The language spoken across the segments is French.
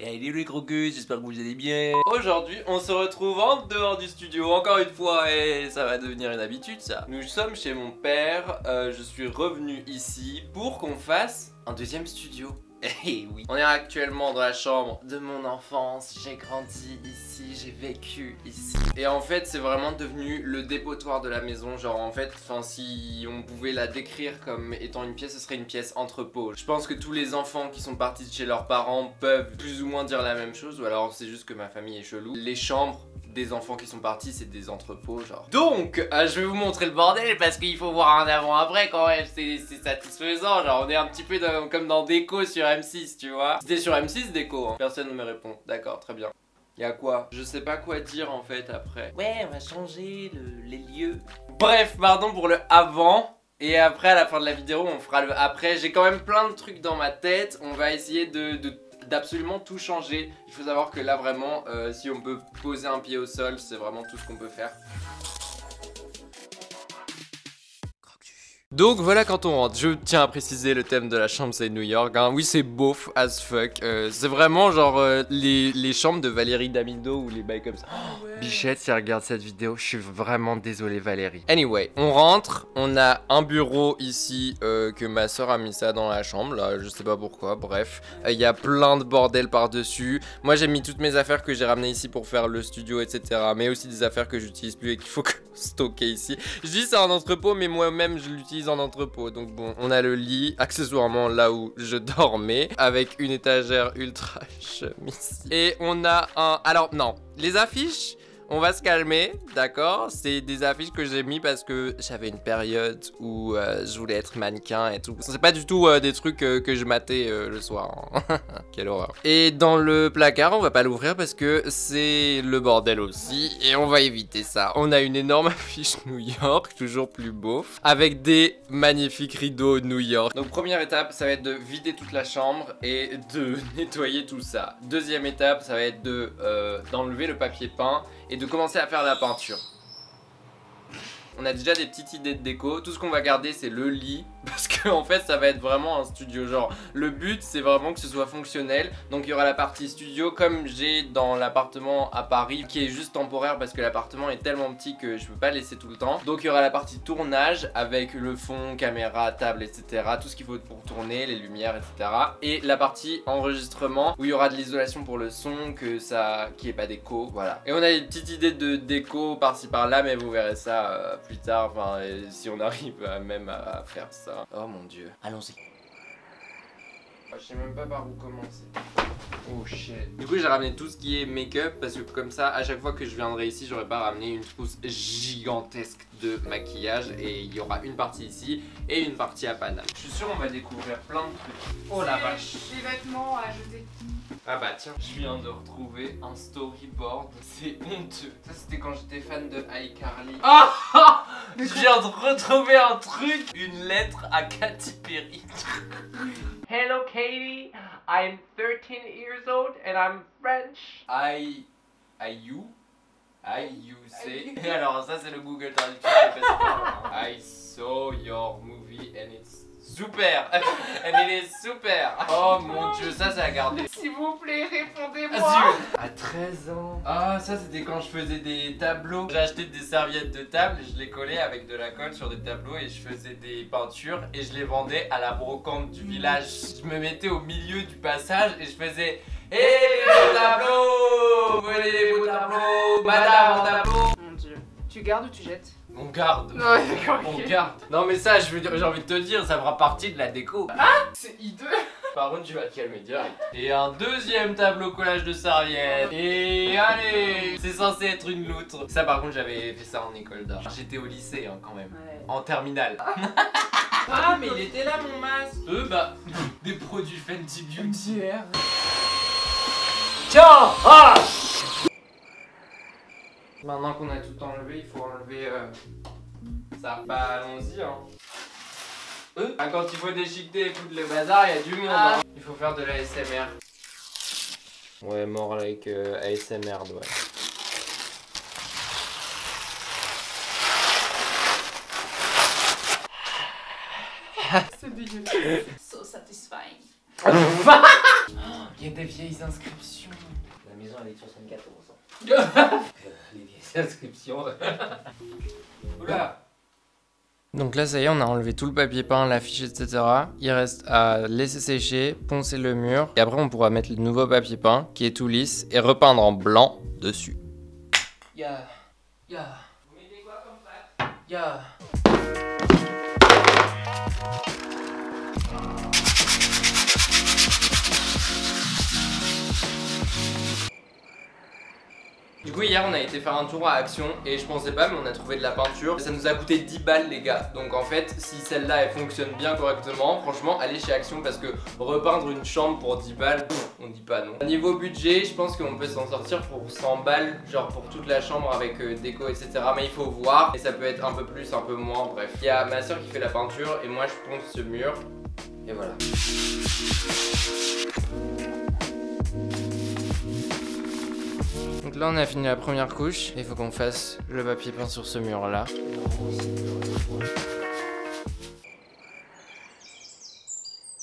Et allez les croqueuses, j'espère que vous allez bien. Aujourd'hui, on se retrouve en dehors du studio, encore une fois, et ça va devenir une habitude ça. Nous sommes chez mon père, je suis revenu ici pour qu'on fasse un deuxième studio. Eh oui. On est actuellement dans la chambre de mon enfance, j'ai grandi ici, j'ai vécu ici. Et en fait c'est vraiment devenu le dépotoir de la maison, genre en fait, si on pouvait la décrire comme étant une pièce, ce serait une pièce entrepôt. Je pense que tous les enfants qui sont partis de chez leurs parents peuvent plus ou moins dire la même chose, ou alors c'est juste que ma famille est chelou. Les chambres des enfants qui sont partis, c'est des entrepôts genre. Donc, je vais vous montrer le bordel parce qu'il faut voir un avant-après quand même, c'est satisfaisant. Genre on est un petit peu comme dans Déco sur M6, tu vois. C'était sur M6 Déco, hein. Personne ne me répond, d'accord, très bien. Y'a quoi? Je sais pas quoi dire en fait après. Ouais, on va changer les lieux. Bref, pardon pour le avant. Et après à la fin de la vidéo on fera le après. J'ai quand même plein de trucs dans ma tête. On va essayer d'absolument tout changer. Il faut savoir que là vraiment si on peut poser un pied au sol, c'est vraiment tout ce qu'on peut faire. Donc voilà quand on rentre, je tiens à préciser le thème de la chambre c'est New York, hein. Oui c'est beauf as fuck, c'est vraiment genre les chambres de Valérie Damido ou les bails comme ça. Oh, ouais. Bichette si elle regarde cette vidéo, je suis vraiment désolé Valérie. Anyway, on rentre, on a un bureau ici que ma soeur a mis ça dans la chambre, là je sais pas pourquoi, bref. Il y a plein de bordel par dessus, moi j'ai mis toutes mes affaires que j'ai ramenées ici pour faire le studio etc. Mais aussi des affaires que j'utilise plus et qu'il faut stocker ici. Je dis c'est un entrepôt mais moi-même je l'utilise en entrepôt. Donc bon, on a le lit, accessoirement là où je dormais, avec une étagère ultra chemise. Et on a un... Alors non, les affiches... On va se calmer, d'accord? C'est des affiches que j'ai mis parce que j'avais une période où je voulais être mannequin et tout. C'est pas du tout des trucs que je matais le soir. Hein. Quelle horreur. Et dans le placard, on va pas l'ouvrir parce que c'est le bordel aussi. Et on va éviter ça. On a une énorme affiche New York, toujours plus beauf, avec des magnifiques rideaux New York. Donc première étape, ça va être de vider toute la chambre et de nettoyer tout ça. Deuxième étape, ça va être d'enlever le papier peint et de commencer à faire la peinture. On a déjà des petites idées de déco. Tout ce qu'on va garder c'est le lit parce qu'en fait ça va être vraiment un studio. Genre le but c'est vraiment que ce soit fonctionnel. Donc il y aura la partie studio comme j'ai dans l'appartement à Paris qui est juste temporaire parce que l'appartement est tellement petit que je peux pas laisser tout le temps. Donc il y aura la partie tournage avec le fond, caméra, table etc. Tout ce qu'il faut pour tourner, les lumières etc. Et la partie enregistrement où il y aura de l'isolation pour le son, que ça qui est pas d'écho, voilà. Et on a des petites idées de déco par-ci par-là mais vous verrez ça plus tard, enfin si on arrive même à faire ça. Oh mon dieu. Allons-y. Je sais même pas par où commencer. Oh shit. Du coup j'ai ramené tout ce qui est make-up parce que comme ça à chaque fois que je viendrai ici j'aurais pas ramené une trousse gigantesque de maquillage. Et il y aura une partie ici et une partie à Paname. Je suis sûr on va découvrir plein de trucs. Oh la vache. Des vêtements à jeter. Ah bah tiens, je viens de retrouver un storyboard, c'est honteux. Ça c'était quand j'étais fan de iCarly. Ah, je viens de retrouver un truc, une lettre à Katy Perry. Hello Katie, I'm 13 years old and I'm French. You say. Et alors ça c'est le Google Traduction. I saw your movie and it's super. And it is super. Oh mon dieu, ça c'est à garder. S'il vous plaît, répondez-moi. À 13 ans. Ah ça c'était quand je faisais des tableaux. J'ai acheté des serviettes de table et je les collais avec de la colle sur des tableaux et je faisais des peintures et je les vendais à la brocante du village. Je me mettais au milieu du passage et je faisais hé les beaux tableaux, vous voulez les beaux tableaux, madame en tableau. Mon dieu. Tu gardes ou tu jettes? On garde. Ouais, d'accord. On garde. Non mais ça j'ai envie de te dire, ça fera partie de la déco. Ah, c'est hideux. Par contre tu vas te calmer direct. Et un deuxième tableau collage de serviettes. Et allez, c'est censé être une loutre. Ça par contre j'avais fait ça en école d'art. J'étais au lycée hein, quand même. Ouais. En terminale. Ah mais il était là mon masque. Bah des produits Fenty Beauty. Tiens, ah. Maintenant qu'on a tout enlevé, il faut enlever ça. Bah allons-y hein. Quand il faut déchiqueter et foutre le bazar, il y a du monde hein. Il faut faire de la ASMR. Ouais, more like ASMR, ouais. C'est dégueulasse. So satisfying. Il y a des vieilles inscriptions. La maison elle est de 74 ans. Les vieilles inscriptions. Oula. Donc là ça y est, on a enlevé tout le papier peint, l'affiche, etc. Il reste à laisser sécher, poncer le mur. Et après on pourra mettre le nouveau papier peint qui est tout lisse et repeindre en blanc dessus. Vous mettez quoi comme pâte? Du coup hier on a été faire un tour à Action et je pensais pas mais on a trouvé de la peinture. Ça nous a coûté 10 balles les gars. Donc en fait si celle-là elle fonctionne bien correctement, franchement allez chez Action parce que repeindre une chambre pour 10 balles, on dit pas non. Niveau budget je pense qu'on peut s'en sortir pour 100 balles, genre pour toute la chambre avec déco etc. Mais il faut voir et ça peut être un peu plus, un peu moins, bref. Il y a ma soeur qui fait la peinture et moi je ponce ce mur et voilà. Donc là on a fini la première couche et il faut qu'on fasse le papier peint sur ce mur là.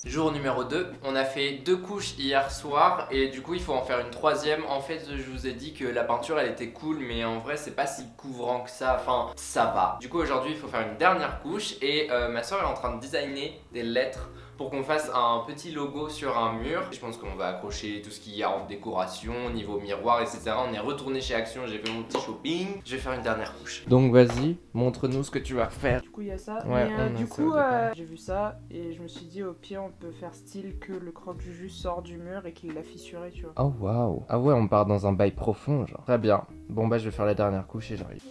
Jour numéro 2, on a fait 2 couches hier soir et du coup il faut en faire une troisième. En fait je vous ai dit que la peinture elle était cool mais en vrai c'est pas si couvrant que ça, enfin ça va. Du coup aujourd'hui il faut faire une dernière couche et ma soeur est en train de designer des lettres pour qu'on fasse un petit logo sur un mur. Je pense qu'on va accrocher tout ce qu'il y a en décoration, niveau miroir, etc. On est retourné chez Action, j'ai fait mon petit shopping. Je vais faire une dernière couche. Donc vas-y, montre-nous ce que tu vas faire. Du coup il y a ça, Ouais, mais on a du ça coup au départ. j'ai vu ça et je me suis dit au pire on peut faire style que le croque-juju sort du mur et qu'il l'a fissuré tu vois. Oh waouh. Ah ouais on part dans un bail profond genre. Très bien. Bon bah je vais faire la dernière couche et j'arrive.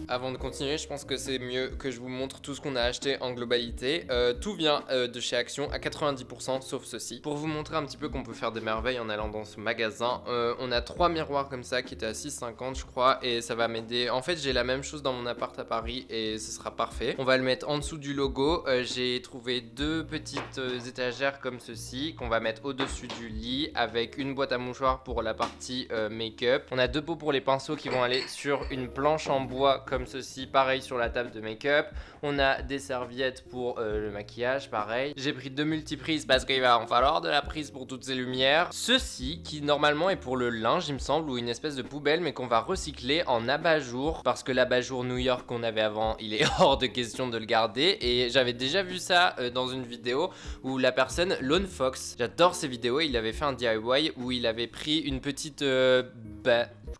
Avant de continuer, je pense que c'est mieux que je vous montre tout ce qu'on a acheté en globalité. Tout vient de chez Action à 90% sauf ceci. Pour vous montrer un petit peu qu'on peut faire des merveilles en allant dans ce magasin, on a 3 miroirs comme ça qui étaient à 6,50 je crois et ça va m'aider. En fait j'ai la même chose dans mon appart à Paris et ce sera parfait. On va le mettre en dessous du logo. J'ai trouvé 2 petites étagères comme ceci qu'on va mettre au-dessus du lit avec une boîte à mouchoirs pour la partie make-up. On a 2 pots pour les pinceaux qui vont aller sur une planche en bois comme ceci, pareil sur la table de make-up. On a des serviettes pour le maquillage, pareil. J'ai pris 2 multiprises parce qu'il va en falloir de la prise pour toutes ces lumières. Ceci qui normalement est pour le linge il me semble ou une espèce de poubelle mais qu'on va recycler en abat-jour parce que l'abat-jour New York qu'on avait avant il est hors de question de le garder et j'avais déjà vu ça dans une vidéo où la personne, Lone Fox, j'adore ces vidéos, il avait fait un DIY où il avait pris une petite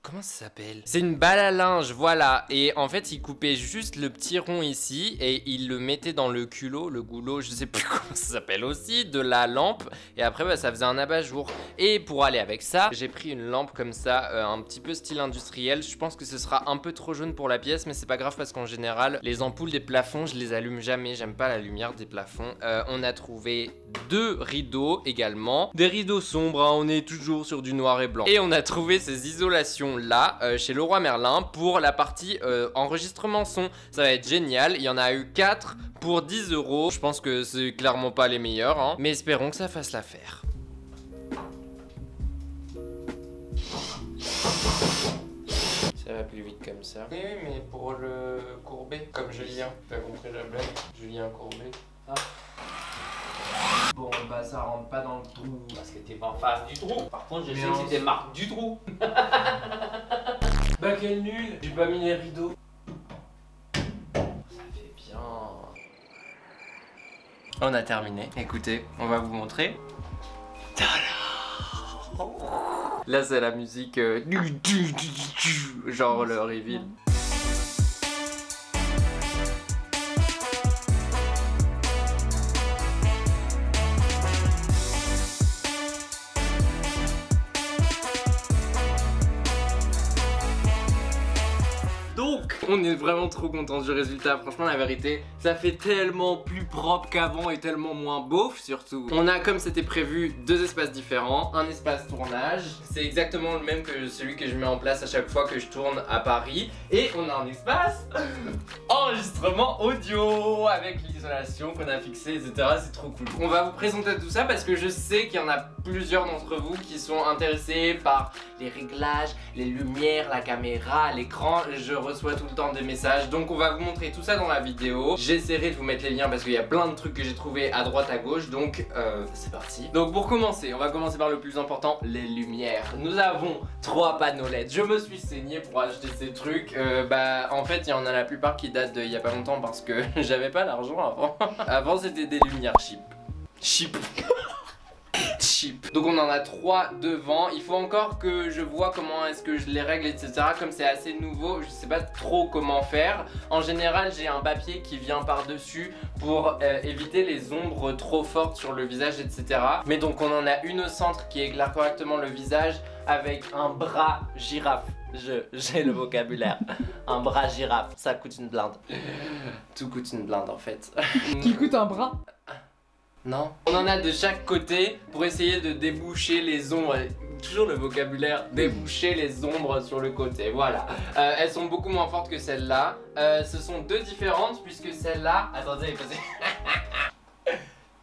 comment ça s'appelle? C'est une balle à linge, voilà. Et en fait, il coupait juste le petit rond ici et il le mettait dans le culot, le goulot, je sais plus comment ça s'appelle aussi, de la lampe. Et après, bah, ça faisait un abat-jour. Et pour aller avec ça, j'ai pris une lampe comme ça, un petit peu style industriel. Je pense que ce sera un peu trop jaune pour la pièce, mais c'est pas grave parce qu'en général, les ampoules des plafonds, je les allume jamais. J'aime pas la lumière des plafonds. On a trouvé 2 rideaux également. Des rideaux sombres, hein, on est toujours sur du noir et blanc. Et on a trouvé ces isolations là chez Leroy Merlin pour la partie enregistrement son. Ça va être génial. Il y en a eu 4 pour 10 €. Je pense que c'est clairement pas les meilleurs, hein, mais espérons que ça fasse l'affaire. Ça va plus vite comme ça. Oui, mais pour le courber, comme Julien. T'as compris la blague? Julien courbé. Ah. Bon, bah ça rentre pas dans le trou. Parce que t'es pas en face du trou. Par contre, je Mais sais que c'était Marc du trou. Bah quel nul. J'ai pas mis les rideaux. Ça fait bien. On a terminé. Écoutez, on va vous montrer. Là c'est la musique genre le reveal. Donc On est vraiment trop contents du résultat. Franchement, la vérité, ça fait tellement plus propre qu'avant et tellement moins beauf surtout. On a, comme c'était prévu, 2 espaces différents. Un espace tournage, c'est exactement le même que celui que je mets en place à chaque fois que je tourne à Paris. Et on a un espace enregistrement audio avec l'isolation qu'on a fixée, etc. C'est trop cool. On va vous présenter tout ça parce que je sais qu'il y en a plusieurs d'entre vous qui sont intéressés par les réglages, les lumières, la caméra, l'écran. Je reçois tout le temps des messages, donc on va vous montrer tout ça dans la vidéo. J'essaierai de vous mettre les liens parce qu'il y a plein de trucs que j'ai trouvé à droite à gauche, donc c'est parti. Donc pour commencer, on va commencer par le plus important, les lumières. Nous avons 3 panneaux LED. Je me suis saigné pour acheter ces trucs. En fait il y en a la plupart qui datent d'il y a pas longtemps parce que j'avais pas l'argent avant. Avant c'était des lumières cheap. Donc on en a 3 devant. Il faut encore que je vois comment est-ce que je les règle, etc. Comme c'est assez nouveau, je sais pas trop comment faire. En général j'ai un papier qui vient par dessus pour éviter les ombres trop fortes sur le visage, etc. Mais donc on en a une au centre qui éclaire correctement le visage avec un bras girafe. J'ai le vocabulaire. Un bras girafe, ça coûte une blinde. Tout coûte une blinde en fait. Qui coûte un bras? Non. On en a de chaque côté pour essayer de déboucher les ombres. Toujours le vocabulaire, déboucher les ombres sur le côté, voilà. Elles sont beaucoup moins fortes que celles-là. Ce sont 2 différentes puisque celle-là... Attendez,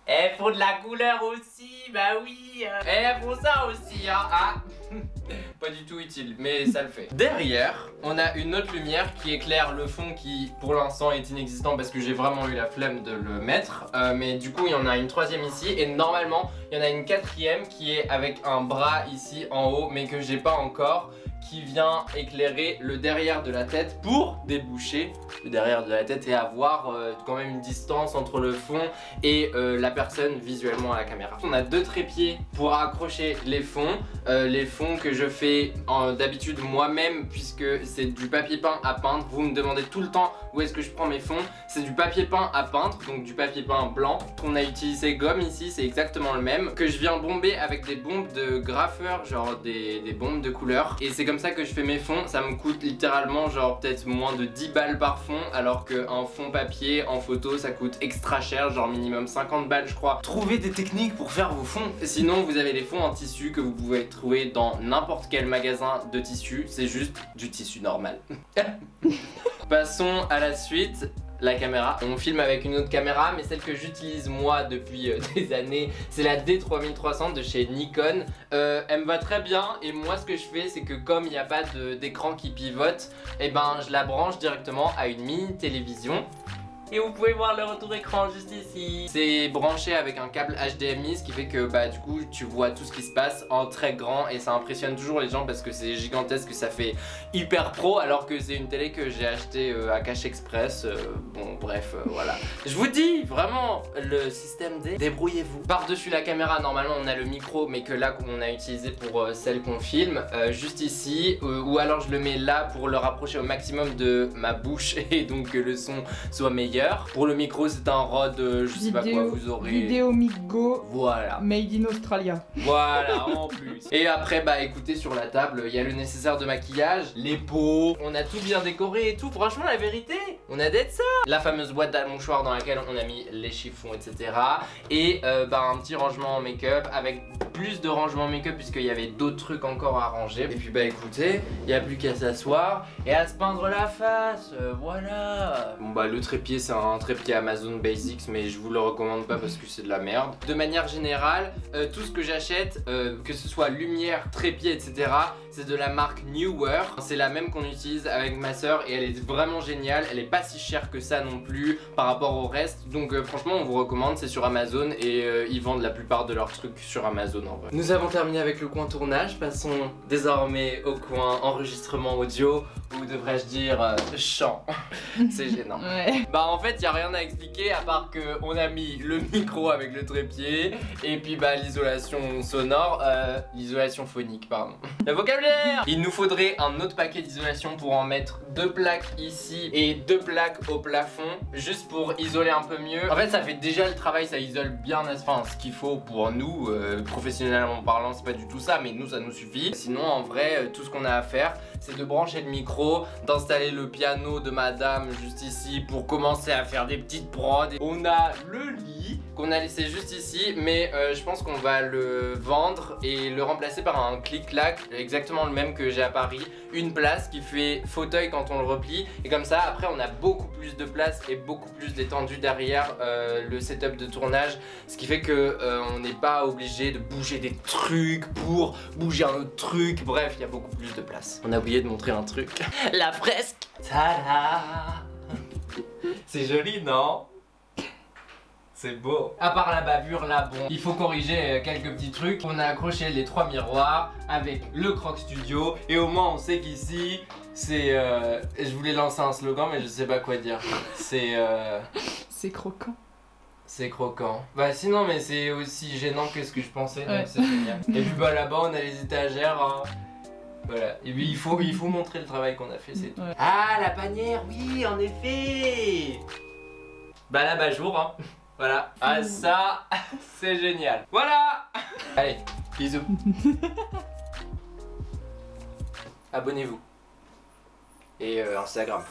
elles font de la couleur aussi, bah oui. Elles font ça aussi, hein. Ah. Pas du tout utile, mais ça le fait. Derrière, on a une autre lumière qui éclaire le fond qui, pour l'instant, est inexistant parce que j'ai vraiment eu la flemme de le mettre. Mais du coup, il y en a une 3e ici et normalement, il y en a une 4e qui est avec un bras ici en haut, mais que j'ai pas encore, qui vient éclairer le derrière de la tête pour déboucher le derrière de la tête et avoir quand même une distance entre le fond et la personne visuellement à la caméra. On a 2 trépieds pour accrocher les fonds que je fais d'habitude moi-même puisque c'est du papier peint à peindre. Vous me demandez tout le temps où est-ce que je prends mes fonds. C'est du papier peint à peindre, donc du papier peint blanc. On a utilisé gomme ici, c'est exactement le même, que je viens bomber avec des bombes de graffeur, genre des bombes de couleur. Et c'est comme ça que je fais mes fonds. Ça me coûte littéralement genre peut-être moins de 10 balles par fond, alors qu'un fond papier en photo ça coûte extra cher, genre minimum 50 balles je crois. Trouvez des techniques pour faire vos fonds. Sinon vous avez les fonds en tissu que vous pouvez trouver dans n'importe quel magasin de tissu, c'est juste du tissu normal. Passons à la suite. La caméra, on filme avec une autre caméra, mais celle que j'utilise moi depuis des années, c'est la D3300 de chez Nikon. Elle me va très bien et moi ce que je fais c'est que comme il n'y a pas d'écran qui pivote, et ben je la branche directement à une mini télévision. Et vous pouvez voir le retour écran juste ici. C'est branché avec un câble HDMI, ce qui fait que du coup tu vois tout ce qui se passe en très grand et ça impressionne toujours les gens parce que c'est gigantesque, ça fait hyper pro alors que c'est une télé que j'ai acheté à Cash Express. Bon bref voilà. Je vous dis vraiment le système D, débrouillez-vous. Par-dessus la caméra normalement on a le micro mais que là on a utilisé pour celle qu'on filme juste ici ou alors je le mets là pour le rapprocher au maximum de ma bouche et donc que le son soit meilleur. Pour le micro c'est un Rode, je sais pas quoi vous aurez. Vidéomic Go. Voilà. Made in Australia. Voilà en plus. Et après écoutez sur la table il y a le nécessaire de maquillage, les pots, on a tout bien décoré et tout. Franchement la vérité, on a d'être ça. La fameuse boîte à mouchoirs dans laquelle on a mis les chiffons etc. Et un petit rangement en make-up avec plus de rangement make-up puisqu'il y avait d'autres trucs encore à ranger. Et puis écoutez, il n'y a plus qu'à s'asseoir et à se peindre la face, voilà. Bon le trépied c'est un trépied Amazon Basics mais je vous le recommande pas parce que c'est de la merde. De manière générale, tout ce que j'achète, que ce soit lumière, trépied etc, c'est de la marque Newer. C'est la même qu'on utilise avec ma soeur et elle est vraiment géniale. Elle est pas si chère que ça non plus par rapport au reste. Donc franchement on vous recommande, c'est sur Amazon et ils vendent la plupart de leurs trucs sur Amazon en vrai. Nous avons terminé avec le coin tournage, passons désormais au coin enregistrement audio ou devrais-je dire chant. C'est gênant. Ouais. En fait il n'y a rien à expliquer à part que on a mis le micro avec le trépied et puis l'isolation sonore, l'isolation phonique pardon. Le vocabulaire. Il nous faudrait un autre paquet d'isolation pour en mettre 2 plaques ici et 2 plaques au plafond juste pour isoler un peu mieux. En fait ça fait déjà le travail, ça isole bien, enfin ce qu'il faut pour nous, professionnellement parlant c'est pas du tout ça mais nous ça nous suffit. Sinon en vrai tout ce qu'on a à faire c'est de brancher le micro, d'installer le piano de madame juste ici pour commencer à faire des petites prods. On a le lit qu'on a laissé juste ici, mais je pense qu'on va le vendre et le remplacer par un clic-clac, exactement le même que j'ai à Paris. Une place qui fait fauteuil quand on le replie, et comme ça après on a beaucoup plus de place et beaucoup plus d'étendue derrière le setup de tournage, ce qui fait que on n'est pas obligé de bouger des trucs pour bouger un autre truc. Bref, il y a beaucoup plus de place. On a oublié de montrer un truc. La fresque. Tada. C'est joli, non? C'est beau. À part la bavure là, bon, il faut corriger quelques petits trucs. On a accroché les 3 miroirs avec le Croc Studio, et au moins on sait qu'ici c'est je voulais lancer un slogan mais je sais pas quoi dire. C'est C'est croquant. c'est croquant. Bah sinon, mais c'est aussi gênant que ce que je pensais, Ouais. donc c'est génial. Et puis bah là-bas on a les étagères, hein. Voilà, et puis il faut montrer le travail qu'on a fait, c'est tout. Ouais. Ah, la panière, oui, en effet. Bah l'abat-jour, hein. Voilà. Ah ça, c'est génial. Voilà. Allez, bisous. Abonnez-vous. Et Instagram.